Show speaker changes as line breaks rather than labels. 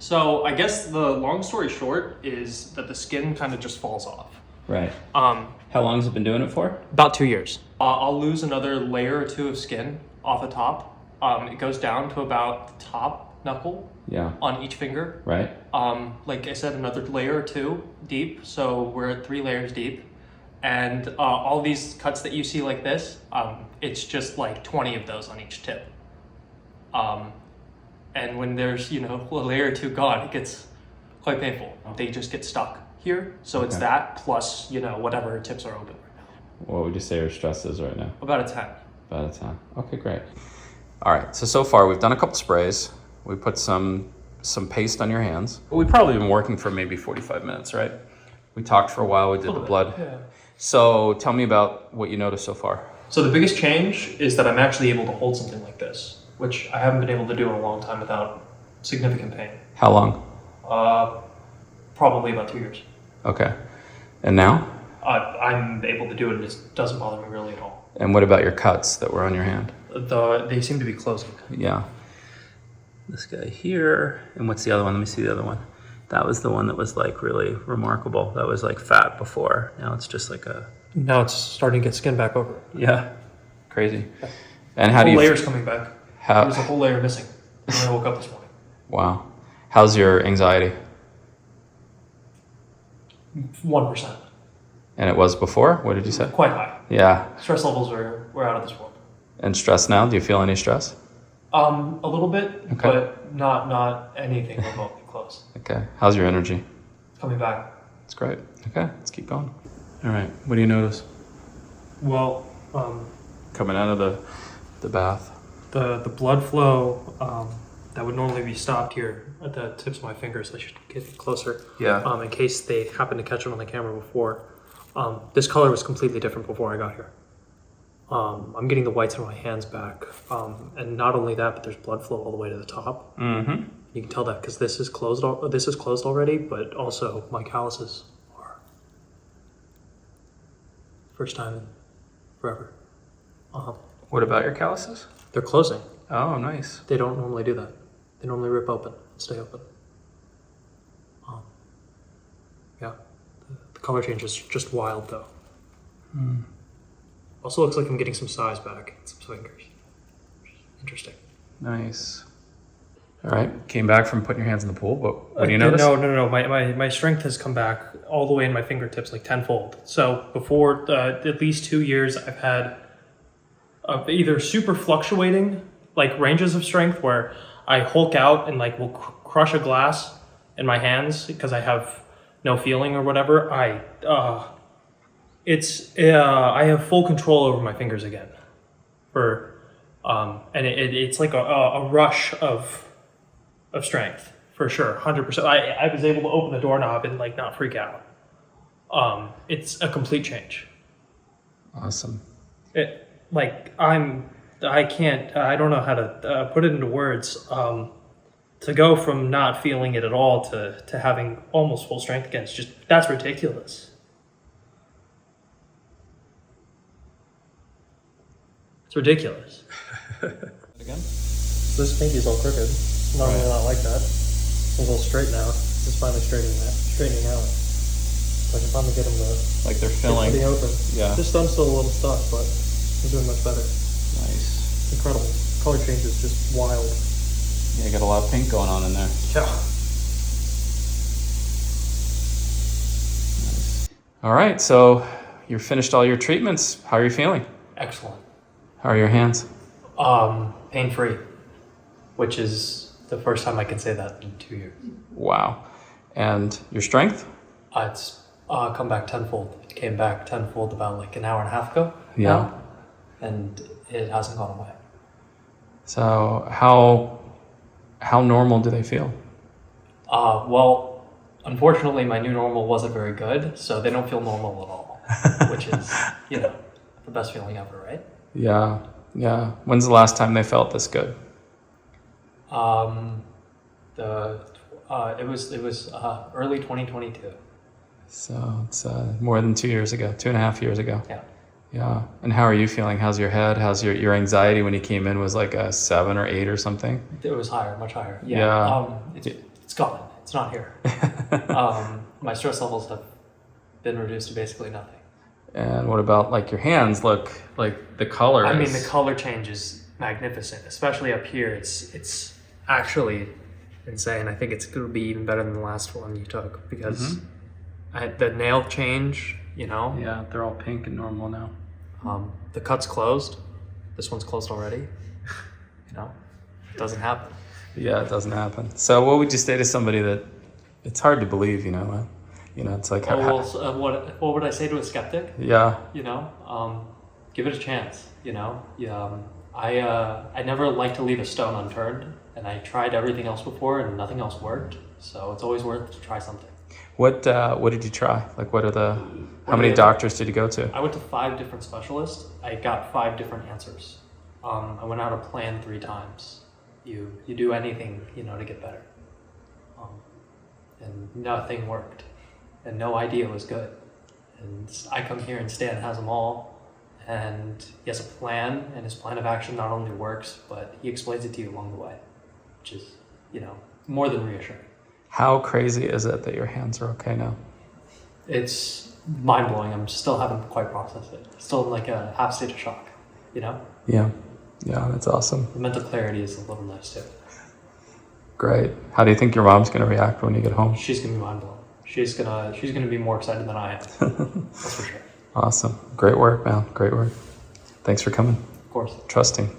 So I guess the long story short is that the skin kind of just falls off.
Right. How long has it been doing it for?
About 2 years. I'll lose another layer or two of skin off the top. It goes down to about the top knuckle.
Yeah.
On each finger.
Right.
Like I said, another layer or two deep. So we're at 3 layers deep. And all these cuts that you see like this, it's just like 20 of those on each tip. And when there's, a layer or two gone, it gets quite painful. They just get stuck here. So it's that plus, whatever tips are open right now.
What would you say your stress is right now?
About a 10.
About a 10. Okay, great. All right, so far we've done a couple sprays. We put some paste on your hands. We've probably been working for maybe 45 minutes, right? We talked for a while, we did the blood.
Yeah.
So tell me about what you noticed so far.
So the biggest change is that I'm actually able to hold something like this, which I haven't been able to do in a long time without significant pain.
How long?
Probably about 2 years.
Okay. And now?
I'm able to do it and it doesn't bother me really at all.
And what about your cuts that were on your hand?
They seem to be closing.
Yeah. This guy here. And what's the other one? Let me see the other one. That was the one that was like really remarkable. That was like fat before. Now it's just like a...
Now it's starting to get skin back over.
Yeah. Crazy. And how do you...
layer's coming back. There's a whole layer missing when I woke up this morning.
Wow. How's your anxiety?
1%.
And it was before? What did you say?
Quite high.
Yeah.
Stress levels were out of this world.
And stress now? Do you feel any stress?
A little bit, but not anything remotely close.
Okay. How's your energy?
It's coming back.
That's great. Okay, let's keep going. All right. What do you notice?
Well,
coming out of the bath.
The blood flow that would normally be stopped here at the tips of my fingers. I should get closer.
Yeah.
In case they happened to catch it on the camera before. This color was completely different before I got here. I'm getting the whites on my hands back. And not only that, but there's blood flow all the way to the top.
Mm-hmm.
You can tell that because this is closed already, but also my calluses are first time in forever.
What about your calluses?
They're closing.
Oh, nice.
They don't normally do that. They normally rip open and stay open. Yeah, the color change is just wild though. Also looks like I'm getting some size back in some fingers. Interesting.
Nice. All right. Came back from putting your hands in the pool, but what do you notice?
No. My strength has come back all the way in my fingertips, like tenfold. So before at least 2 years, I've had either super fluctuating, like ranges of strength where I Hulk out and like will crush a glass in my hands because I have no feeling or whatever. I have full control over my fingers again. And it's like a rush of strength for sure, 100%. I was able to open the doorknob and like not freak out. It's a complete change.
Awesome.
I don't know how to put it into words. To go from not feeling it at all to having almost full strength again, that's ridiculous. It's ridiculous.
Again?
This pinky's all crooked. Normally not like that. It's a little straight now. It's finally straightening out. So I can finally get them to
Like they're filling.
get pretty open.
Yeah.
This thumb's still a little stuck, but it's doing much better.
Nice.
Incredible. Color change is just wild.
Yeah, you got a lot of pink going on in there.
Yeah.
Nice. All right, so you've finished all your treatments. How are you feeling?
Excellent.
How are your hands?
Pain-free, which is the first time I can say that in 2 years.
Wow. And your strength?
It's come back tenfold. It came back tenfold about like an hour and a half ago.
Yeah.
Now, and it hasn't gone away.
So how normal do they feel?
Well, unfortunately, my new normal wasn't very good, so they don't feel normal at all, which is, the best feeling ever, right?
Yeah. When's the last time they felt this good?
It was early 2022.
So it's more than 2 years ago, 2.5 years ago.
Yeah.
Yeah. And how are you feeling? How's your head? How's your anxiety when you came in was like a 7 or 8 or something?
It was higher, much higher.
Yeah.
It's it's gone. It's not here. My stress levels have been reduced to basically nothing.
And what about like your hands? Look, like the color.
I mean, the color change is magnificent, especially up here. It's actually insane. I think it's going to be even better than the last one you took because the nail change, you know.
Yeah, they're all pink and normal now.
The cut's closed. This one's closed already. You know, it doesn't happen.
Yeah, it doesn't happen. So what would you say to somebody that it's hard to believe, you know? It's like...
what would I say to a skeptic?
Yeah.
You know, give it a chance, you know? I never like to leave a stone unturned, and I tried everything else before and nothing else worked. So it's always worth to try something.
What did you try? Like how many doctors did you go to?
I went to 5 different specialists. I got 5 different answers. I went out of plan 3 times. You do anything, you know, to get better. And nothing worked. And no idea was good. And I come here and Stan has them all. And he has a plan, and his plan of action not only works, but he explains it to you along the way, which is, you know, more than reassuring.
How crazy is it that your hands are okay now?
It's mind-blowing. I'm still haven't quite processed it. Still in like a half state of shock, you know?
Yeah, that's awesome.
The mental clarity is a little nice too.
Great. How do you think your mom's going to react when you get home?
She's gonna be mind-blown. She's gonna be more excited than I am. That's for sure.
Awesome. Great work, man. Great work. Thanks for coming.
Of course.
Trusting.